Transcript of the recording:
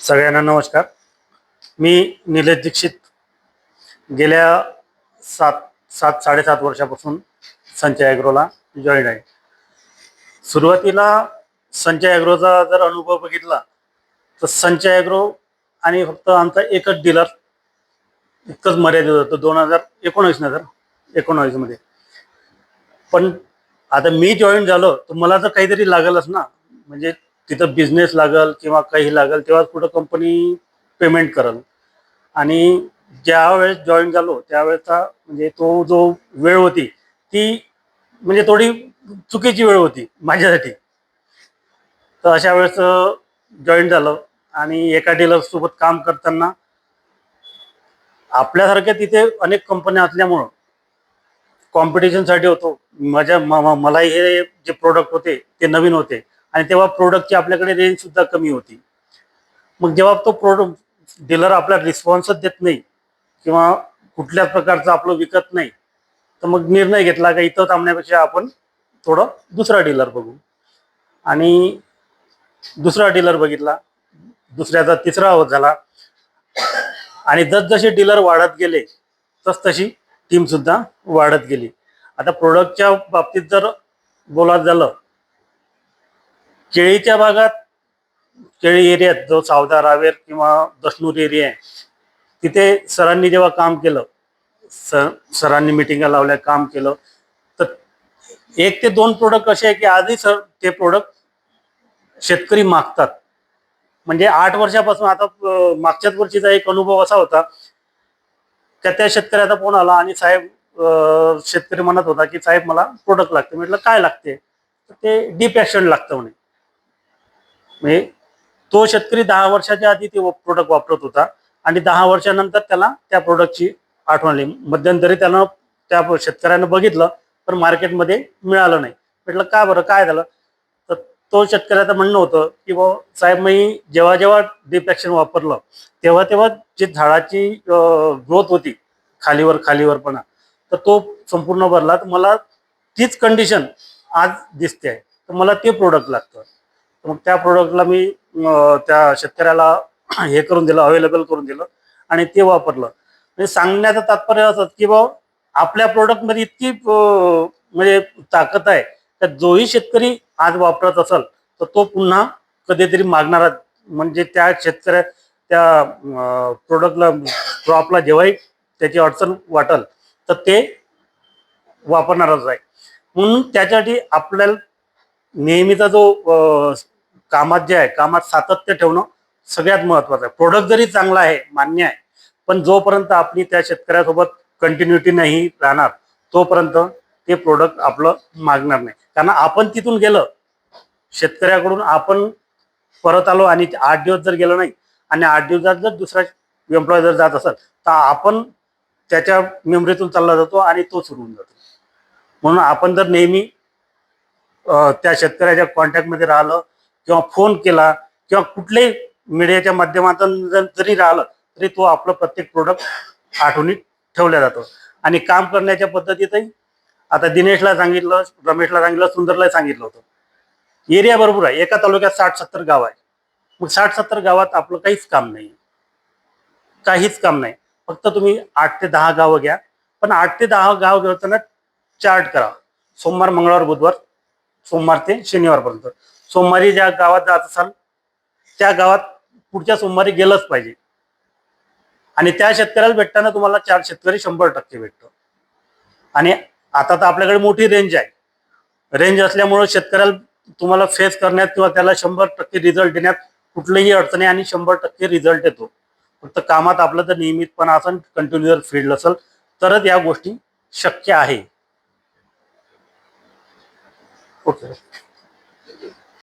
सगळ्यांना नमस्कार. मी निलेश दीक्षित गेल्या 7-7.5 वर्षापासून संचय ॲग्रोला जॉईन आहे. सुरुवातीला संचय ॲग्रोचा जर अनुभव बघितला तर संचय ॲग्रो आणि फक्त आमचा एकच डीलर इतकंच मर्यादित होतं 2019 मध्ये. पण आता मी जॉईन झालो तर मला तर काहीतरी लागलच ना, म्हणजे तिथं बिझनेस लागल किंवा काही लागल तेव्हाच कुठं कंपनी पेमेंट करल. आणि ज्या वेळेस जॉईन झालो त्यावेळेचा म्हणजे तो जो वेळ होती ती म्हणजे थोडी चुकीची वेळ होती माझ्यासाठी. तर अशा वेळेस जॉईन झालं आणि एका डीलर सोबत काम करताना आपल्यासारख्या तिथे अनेक कंपन्या असल्यामुळं कॉम्पिटिशनसाठी होतो. मलाही हे जे प्रोडक्ट होते ते नवीन होते आणि तेव्हा प्रोडक्टची आपल्याकडे रेंज सुद्धा कमी होती. मग जेव्हा तो प्रोडक्ट डीलर आपला रिस्पॉन्सच देत नाही किंवा कुठल्याच प्रकारचं आपलं विकत नाही, तर मग निर्णय घेतला का इथं थांबण्यापेक्षा आपण थोडं दुसरा डीलर बघू. आणि दुसरा डीलर बघितला, दुसऱ्याचा तिसरा झाला आणि जसजसे डीलर वाढत गेले तशी टीम सुद्धा वाढत गेली. आता प्रोडक्टच्या बाबतीत जर बोलायचं झालं, केळीच्या भागात केळी एरियात जो सावदा रावेर किंवा दशनूर एरिया आहे तिथे सरांनी जेव्हा काम केलं, सरांनी मिटिंगा लावल्या, काम केलं, तर 1 ते 2 प्रोडक्ट असे आहे की आजही सर ते प्रोडक्ट शेतकरी मागतात. म्हणजे 8 वर्षापासून आता मागच्याच वर्षीचा एक अनुभव असा होता की त्या शेतकऱ्याचा फोन आला आणि साहेब, शेतकरी म्हणत होता की साहेब मला प्रोडक्ट लागते. म्हटलं काय लागते? तर ते डीप ॲक्शन लागतं म्हणे. म्हणजे तो शेतकरी 10 वर्षाच्या आधी ते प्रोडक्ट वापरत होता आणि 10 वर्षानंतर त्याला त्या प्रोडक्टची आठवण आली. मध्यंतरी त्यानं त्या शेतकऱ्यानं बघितलं तर मार्केटमध्ये मिळालं नाही. म्हटलं का बरं, काय झालं? तर तो शेतकऱ्याचं म्हणणं होतं की साहेब, मी जेव्हा जेव्हा डीप ॲक्शन वापरलं तेव्हा तेव्हा जी झाडाची ग्रोथ होती खालीवरपणा, तर तो संपूर्ण भरला. तर मला तीच कंडिशन आज दिसते आहे, तर मला ते प्रोडक्ट लागतं. मग त्या प्रोडक्टला मी त्या शेतकऱ्याला हे करून दिलं, अवेलेबल करून दिलं आणि ते वापरलं. म्हणजे सांगण्याचं तात्पर्य असं की आपल्या प्रोडक्टमध्ये इतकी म्हणजे ताकद आहे तर जोही शेतकरी आज वापरत असेल तर तो पुन्हा कधीतरी मागणारा, म्हणजे त्या शेतकऱ्या त्या प्रोडक्टला, क्रॉपला जेव्हाही त्याची अडचण वाटेल तर ते वापरणारच आहे. म्हणून त्याच्यासाठी आपल्याला नेहमीचा जो कामात जे आहे, कामात सातत्य ठेवणं सगळ्यात महत्वाचं आहे. प्रोडक्ट जरी चांगला आहे, मान्य आहे, पण जोपर्यंत आपली त्या शेतकऱ्यासोबत कंटिन्युटी नाही राहणार तोपर्यंत ते प्रोडक्ट आपलं मागणार नाही. कारण आपण तिथून गेलं, शेतकऱ्याकडून आपण परत आलो आणि 8 दिवस जर गेलो नाही आणि 8 दिवसात जर दुसरा एम्प्लॉय जर जात असेल तर आपण त्याच्या मेमरीतून चालला जातो आणि तो सुरू होऊन जातो. म्हणून आपण जर नेहमी त्या शेतकऱ्याच्या कॉन्टॅक्टमध्ये राहिलं किंवा फोन केला किंवा कुठल्याही मीडियाच्या माध्यमातून जरी राहिलं तरी तो आपलं प्रत्येक प्रोडक्ट आठवणीत ठेवल्या जातो. आणि काम करण्याच्या पद्धतीतही आता दिनेशला सांगितलं, रमेशला सांगितलं, सुंदरला सांगितलं होतं, एरिया भरपूर आहे. एका तालुक्यात 60-70 गाव आहे. मग 60-70 गावात आपलं काहीच काम नाही, काहीच काम नाही. फक्त तुम्ही 8 ते 10 गावं घ्या, पण 8 ते 10 गाव घेताना चार्ट करा. सोमवार, मंगळवार, बुधवार, सोमवार ते शनिवारपर्यंत. सोमवारी ज्या गावात जात असाल त्या गावात पुढच्या सोमवारी गेलंच पाहिजे. आणि त्या शेतकऱ्याला भेटताना तुम्हाला 4 शेतकरी 100% भेटतो. आणि आता तर आपल्याकडे मोठी रेंज आहे. रेंज असल्यामुळे शेतकऱ्याला तुम्हाला फेस करण्यात किंवा त्याला 100% रिझल्ट देण्यात कुठलीही अडचण आहे आणि 100% रिझल्ट येतो. फक्त कामात आपलं जर नियमितपणा असेल, कंटिन्युअर फील्ड असेल तरच या गोष्टी शक्य आहे. ओके.